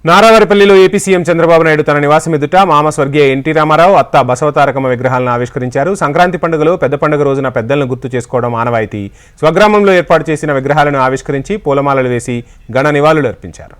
నారావారిపల్లిలో AP CM Chandrababu Naidu తన నివాసం ఎదుట మామ స్వర్గీయ ఎన్టీ రామారావు, అత్త బసవతారకమ్మ విగ్రహాలను ఆవిష్కరించారు. సంక్రాంతి పండుగలో పెద్ద పండుగ రోజున పెద్దలను గుర్తు చేసుకోవడం ఆనవాయితీ. స్వగ్రామంలో ఏర్పాటు చేసిన విగ్రహాలను ఆవిష్కరించి పూలమాలలు వేసి ఘన నివాళులు అర్పించారు.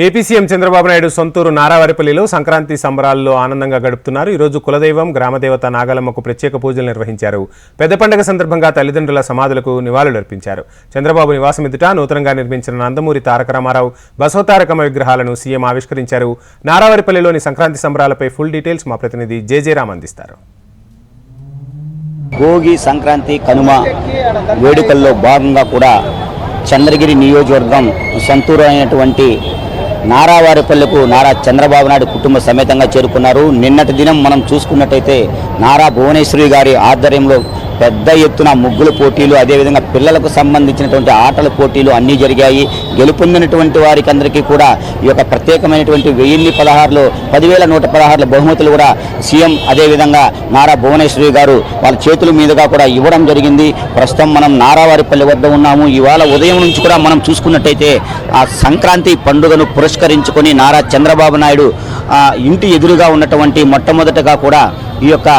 ఏపీ సీఎం చంద్రబాబు నాయుడు సొంతూరు నారావారిపల్లిలో సంక్రాంతి సంబరాల్లో ఆనందంగా గడుపుతున్నారు. ఈరోజు కులదైవం గ్రామదేవత నాగాలమ్మకు ప్రత్యేక పూజలు నిర్వహించారు. పెద్ద పండుగ సందర్భంగా తల్లిదండ్రుల సమాధులకు నివాళులర్పించారు. చంద్రబాబు నివాసం ఎదుట నూతనంగా నిర్మించిన నందమూరి తారక రామారావు, బసవతారకమ్మ విగ్రహాలను సీఎం ఆవిష్కరించారు. నారావారిపల్లిలోని సంక్రాంతి సంబరాలపై ఫుల్ డీటెయిల్స్ మా ప్రతినిధి జేజే రామ్ అందిస్తారు. భోగి, సంక్రాంతి, కనుమ వేడుకల్లో భాగంగా కూడా చంద్రగిరి నియోజకవర్గం సొంతూరు అయినటువంటి నారావారిపల్లెకు నారా చంద్రబాబు నాయుడు కుటుంబ సమేతంగా చేరుకున్నారు. నిన్నటి దినం మనం చూసుకున్నట్టయితే నారా భువనేశ్వరి గారి ఆధ్వర్యంలో పెద్ద ఎత్తున ముగ్గుల పోటీలు, అదేవిధంగా పిల్లలకు సంబంధించినటువంటి ఆటల పోటీలు అన్నీ జరిగాయి. గెలుపొందినటువంటి వారికి అందరికీ కూడా ఈ యొక్క ప్రత్యేకమైనటువంటి 1016 10,116 బహుమతులు కూడా సీఎం అదేవిధంగా నారా భువనేశ్వరి గారు వాళ్ళ చేతుల మీదుగా కూడా ఇవ్వడం జరిగింది. ప్రస్తుతం మనం నారావారిపల్లి వద్ద ఉన్నాము. ఇవాళ ఉదయం నుంచి కూడా మనం చూసుకున్నట్టయితే ఆ సంక్రాంతి పండుగను పురస్కరించుకొని నారా చంద్రబాబు నాయుడు ఇంటి ఎదురుగా ఉన్నటువంటి మొట్టమొదటగా కూడా ఈ యొక్క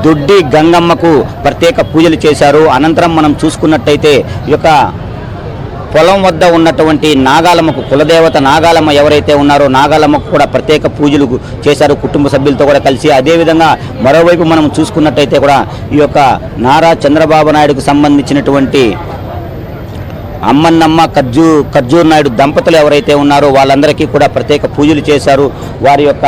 దొడ్డి గంగమ్మకు ప్రత్యేక పూజలు చేశారు. అనంతరం మనం చూసుకున్నట్టయితే ఈ యొక్క పొలం వద్ద ఉన్నటువంటి నాగాలమ్మకు, కులదేవత నాగాలమ్మ ఎవరైతే ఉన్నారో నాగాలమ్మకు కూడా ప్రత్యేక పూజలు చేశారు కుటుంబ సభ్యులతో కూడా కలిసి. అదేవిధంగా మరోవైపు మనం చూసుకున్నట్టయితే కూడా ఈ యొక్క నారా చంద్రబాబు నాయుడుకు సంబంధించినటువంటి అమ్మన్నమ్మ ఖర్జూర్ నాయుడు దంపతులు ఎవరైతే ఉన్నారో వాళ్ళందరికీ కూడా ప్రత్యేక పూజలు చేశారు. వారి యొక్క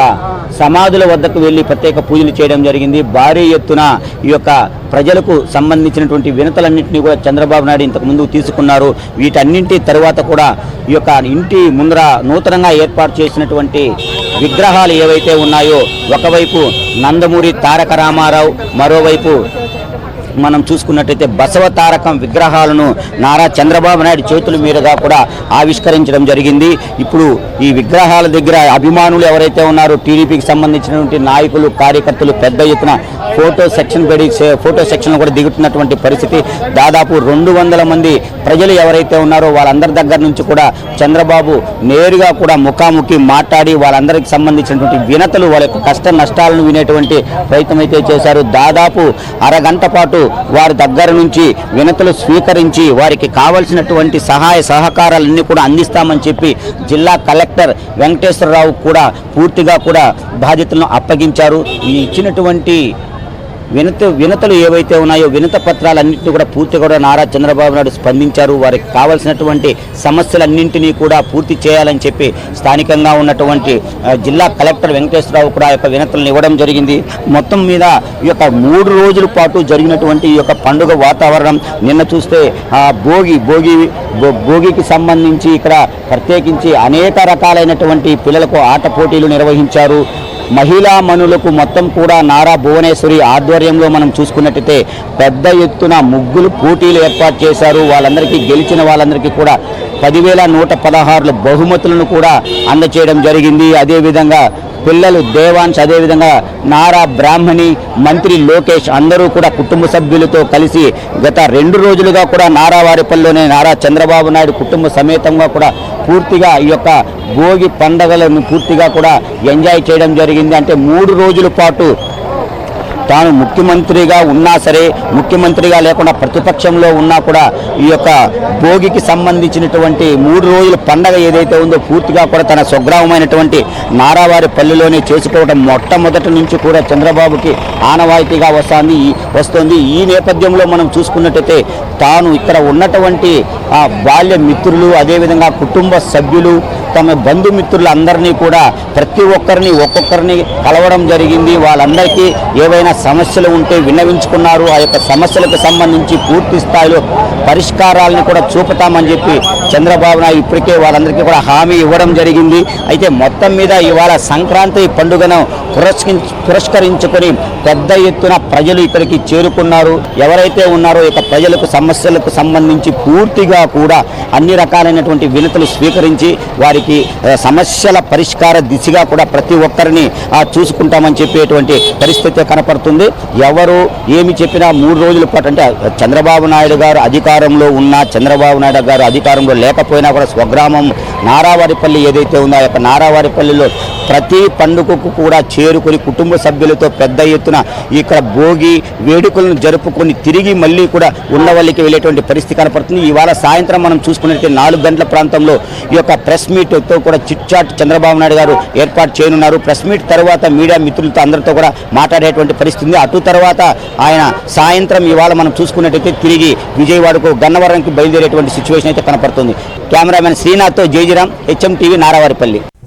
సమాధుల వద్దకు వెళ్ళి ప్రత్యేక పూజలు చేయడం జరిగింది. భారీ ఎత్తున ఈ యొక్క ప్రజలకు సంబంధించినటువంటి వినతులన్నింటినీ కూడా చంద్రబాబు నాయుడు ఇంతకు ముందు తీసుకున్నారు. వీటన్నింటి తర్వాత కూడా ఈ యొక్క ఇంటి ముందర నూతనంగా ఏర్పాటు చేసినటువంటి విగ్రహాలు ఏవైతే ఉన్నాయో, ఒకవైపు నందమూరి తారక రామారావు, మరోవైపు మనం చూసుకున్నట్టయితే బసవతారకం విగ్రహాలను నారా చంద్రబాబు నాయుడు చేతుల మీదుగా కూడా ఆవిష్కరించడం జరిగింది. ఇప్పుడు ఈ విగ్రహాల దగ్గర అభిమానులు ఎవరైతే ఉన్నారో, టీడీపీకి సంబంధించినటువంటి నాయకులు, కార్యకర్తలు పెద్ద ఎత్తున ఫోటో సెక్షన్ కూడా దిగుతున్నటువంటి పరిస్థితి. దాదాపు 200 మంది ప్రజలు ఎవరైతే ఉన్నారో వాళ్ళందరి దగ్గర నుంచి కూడా చంద్రబాబు నేరుగా కూడా ముఖాముఖి మాట్లాడి వాళ్ళందరికీ సంబంధించినటువంటి వినతులు, వాళ్ళ యొక్క కష్ట నష్టాలను వినేటువంటి ప్రయత్నం అయితే చేశారు. దాదాపు అరగంట పాటు వారి దగ్గర నుంచి వినతులు స్వీకరించి వారికి కావలసినటువంటి సహాయ సహకారాలన్నీ కూడా అందిస్తామని చెప్పి జిల్లా కలెక్టర్ వెంకటేశ్వరరావు కూడా పూర్తిగా కూడా బాధ్యతలను అప్పగించారు. ఈ ఇచ్చినటువంటి వినతులు ఏవైతే ఉన్నాయో వినత పత్రాలన్నింటినీ కూడా పూర్తి కూడా నారా చంద్రబాబు నాయుడు స్పందించారు. వారికి కావాల్సినటువంటి సమస్యలన్నింటినీ కూడా పూర్తి చేయాలని చెప్పి స్థానికంగా ఉన్నటువంటి జిల్లా కలెక్టర్ వెంకటేశ్వరరావు కూడా యొక్క వినతులను ఇవ్వడం జరిగింది. మొత్తం మీద ఈ యొక్క 3 రోజుల పాటు జరిగినటువంటి ఈ యొక్క పండుగ వాతావరణం నిన్న చూస్తే భోగికి సంబంధించి ఇక్కడ ప్రత్యేకించి అనేక రకాలైనటువంటి పిల్లలకు ఆట పోటీలు నిర్వహించారు. మహిళా మనులకు మొత్తం కూడా నారా భువనేశ్వరి ఆధ్వర్యంలో మనం చూసుకున్నట్టయితే పెద్ద ఎత్తున ముగ్గులు పోటీలు ఏర్పాటు చేశారు. వాళ్ళందరికీ గెలిచిన వాళ్ళందరికీ కూడా 10,116 బహుమతులను కూడా అందచేయడం జరిగింది. అదేవిధంగా పిల్లలు దేవాంశ్, అదేవిధంగా నారా బ్రాహ్మణి, మంత్రి లోకేష్ అందరూ కూడా కుటుంబ సభ్యులతో కలిసి గత 2 రోజులుగా కూడా నారావారిపల్లిలోనే నారా చంద్రబాబు నాయుడు కుటుంబ సమేతంగా కూడా పూర్తిగా ఈ యొక్క భోగి పండుగలను పూర్తిగా కూడా ఎంజాయ్ చేయడం జరిగింది. అంటే 3 రోజుల పాటు తాను ముఖ్యమంత్రిగా ఉన్నా సరే, ముఖ్యమంత్రిగా లేకుండా ప్రతిపక్షంలో ఉన్నా కూడా ఈ యొక్క భోగికి సంబంధించినటువంటి 3 రోజుల పండగ ఏదైతే ఉందో పూర్తిగా కూడా తన స్వగ్రామమైనటువంటి నారావారిపల్లిలోనే చేసుకోవడం మొట్టమొదటి నుంచి కూడా చంద్రబాబుకి ఆనవాయితీగా వస్తుంది. ఈ నేపథ్యంలో మనం చూసుకున్నట్టయితే తాను ఇక్కడ ఉన్నటువంటి బాల్య మిత్రులు, అదేవిధంగా కుటుంబ సభ్యులు, తమ బంధుమిత్రులందరినీ కూడా ప్రతి ఒక్కొక్కరిని కలవడం జరిగింది. వాళ్ళందరికీ ఏవైనా సమస్యలు ఉంటే విన్నవించుకున్నారు. ఆ యొక్క సమస్యలకు సంబంధించి పూర్తి స్థాయిలో పరిష్కారాలను కూడా చూపుతామని చెప్పి చంద్రబాబు నాయుడు ఇప్పటికే వాళ్ళందరికీ కూడా హామీ ఇవ్వడం జరిగింది. అయితే మొత్తం మీద ఇవాళ సంక్రాంతి పండుగను పురస్కరించుకొని పెద్ద ఎత్తున ప్రజలు ఇక్కడికి చేరుకున్నారు. ఎవరైతే ఉన్నారో ఇక ప్రజలకు సమస్యలకు సంబంధించి పూర్తిగా కూడా అన్ని రకాలైనటువంటి వినతులు స్వీకరించి వారికి సమస్యల పరిష్కార దిశగా కూడా ప్రతి ఒక్కరిని చూసుకుంటామని చెప్పేటువంటి పరిస్థితి కనపడుతుంది. ఎవరు ఏమి చెప్పినా 3 రోజుల పాటు, అంటే చంద్రబాబు నాయుడు గారు అధికారంలో ఉన్నా, చంద్రబాబు నాయుడు గారు అధికారంలో లేకపోయినా కూడా స్వగ్రామం నారావారిపల్లి ఏదైతే ఉందో ఆ యొక్క నారావారిపల్లిలో ప్రతి పండుగకు కూడా చేరుకొని కుటుంబ సభ్యులతో పెద్ద ఎత్తున ఇక్కడ భోగి వేడుకలను జరుపుకొని తిరిగి మళ్ళీ కూడా ఉన్నవల్లికి వెళ్ళేటువంటి పరిస్థితి కనపడుతుంది. ఇవాళ సాయంత్రం మనం చూసుకున్నట్లయితే 4 గంటల ప్రాంతంలో ఈ యొక్క ప్రెస్ మీట్తో కూడా చిట్ చాట్ చంద్రబాబు నాయుడు గారు ఏర్పాటు చేయనున్నారు. ప్రెస్ మీట్ తర్వాత మీడియా మిత్రులతో అందరితో కూడా మాట్లాడేటువంటి పరిస్థితి. అటు తర్వాత ఆయన సాయంత్రం ఇవాళ మనం చూసుకున్నట్టయితే తిరిగి విజయవాడకు గన్నవరంకి బయలుదేరేటువంటి సిచ్యువేషన్ అయితే కనపడుతుంది. కెమెరామెన్ శ్రీనాథ్తో జయజీరామ్, HM TV, నారావారిపల్లి.